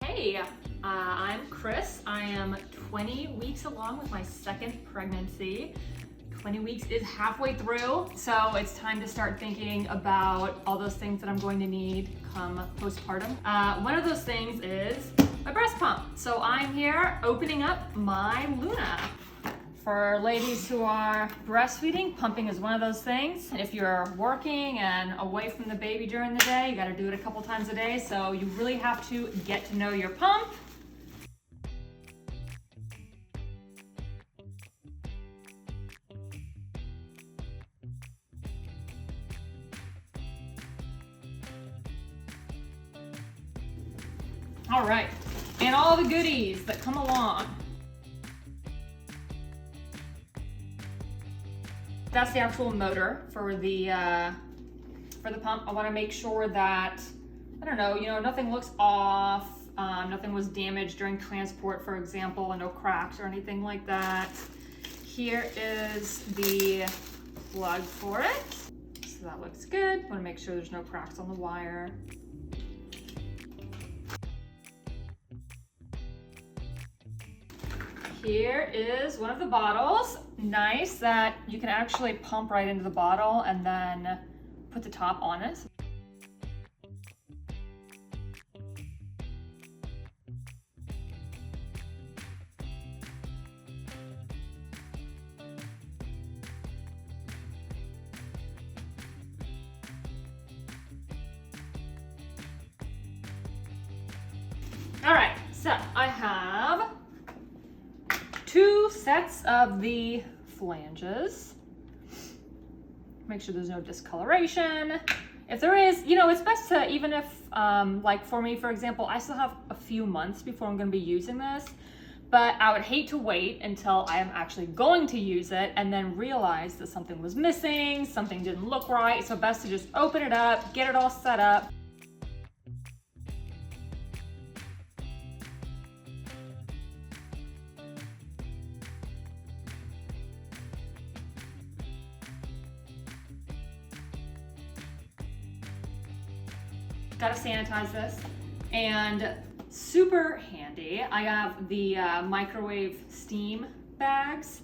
Hey, I'm Chris. I am 20 weeks along with my second pregnancy. 20 weeks is halfway through, so it's time to start thinking about all those things that I'm going to need come postpartum. One of those things is my breast pump. So I'm here opening up my Luna. For ladies who are breastfeeding, pumping is one of those things. And if you're working and away from the baby during the day, you gotta do it a couple times a day, so you really have to get to know your pump. All right, and all the goodies that come along. That's the actual motor for the pump. I want to make sure that, I don't know, nothing looks off, nothing was damaged during transport, for example, and no cracks or anything like that. Here is the plug for it. So that looks good. Want to make sure there's no cracks on the wire. Here is one of the bottles. Nice that you can actually pump right into the bottle and then put the top on it. All right, so I have 2 sets of the flanges. Make sure there's no discoloration. If there is, it's best to, even if, like for me, for example, I still have a few months before I'm gonna be using this, but I would hate to wait until I am actually going to use it and then realize that something was missing, something didn't look right, so best to just open it up, get it all set up. Gotta sanitize this, and super handy, I have the microwave steam bags.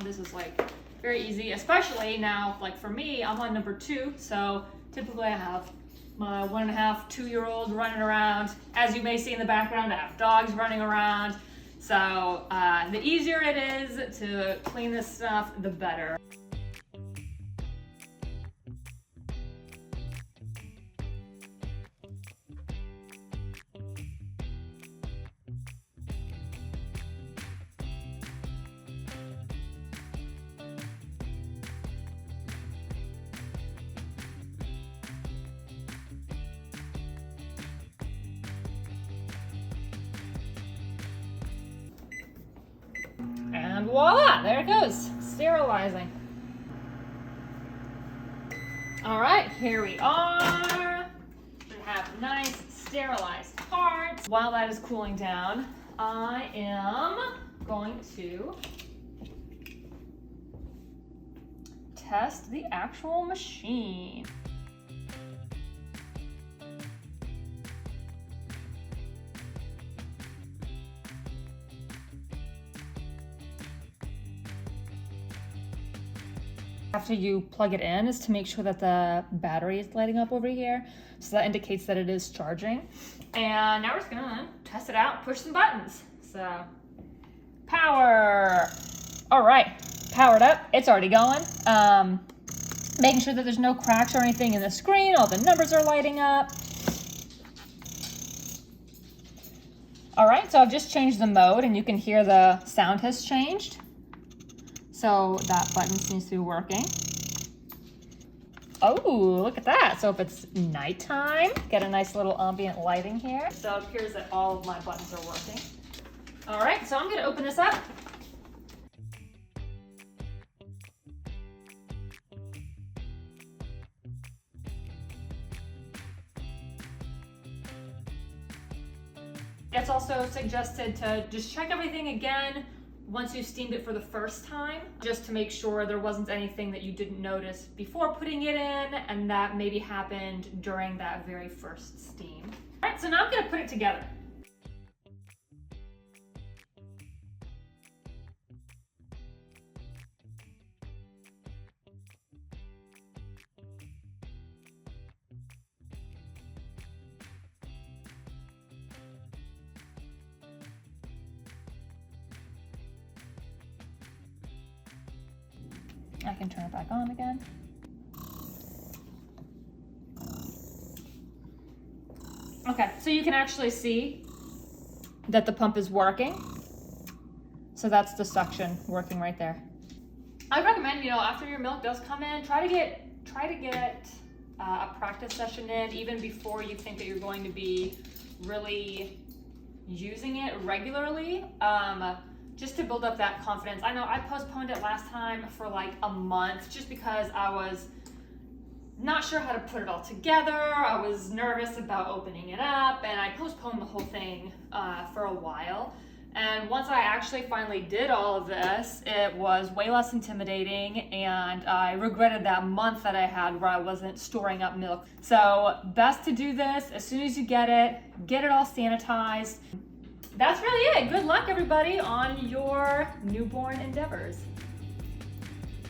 This is like very easy, especially now, like for me, I'm on number 2, so typically I have my 1.5, 2-year-old running around. As you may see in the background, I have dogs running around. So the easier it is to clean this stuff, the better. And voila, there it goes, sterilizing. All right, here we are. We have nice sterilized parts. While that is cooling down, I am going to test the actual machine. After you plug it in is to make sure that the battery is lighting up over here. So that indicates that it is charging. And now we're just gonna test it out, push some buttons. So, power. All right, powered up, it's already going. Making sure that there's no cracks or anything in the screen, all the numbers are lighting up. All right, so I've just changed the mode and you can hear the sound has changed. So that button seems to be working. Oh, look at that. So if it's nighttime, get a nice little ambient lighting here. So it appears that all of my buttons are working. All right, so I'm gonna open this up. It's also suggested to just check everything again once you steamed it for the first time, just to make sure there wasn't anything that you didn't notice before putting it in and that maybe happened during that very first steam. All right, so now I'm gonna put it together. I can turn it back on again. Okay, so you can actually see that the pump is working. So that's the suction working right there. I recommend, you know, after your milk does come in, try to get a practice session in even before you think that you're going to be really using it regularly, just to build up that confidence. I know I postponed it last time for like a month just because I was not sure how to put it all together. I was nervous about opening it up, and I postponed the whole thing for a while. And once I actually finally did all of this, it was way less intimidating, and I regretted that month that I had where I wasn't storing up milk. So best to do this as soon as you get it all sanitized. That's really it. Good luck, everybody, on your newborn endeavors.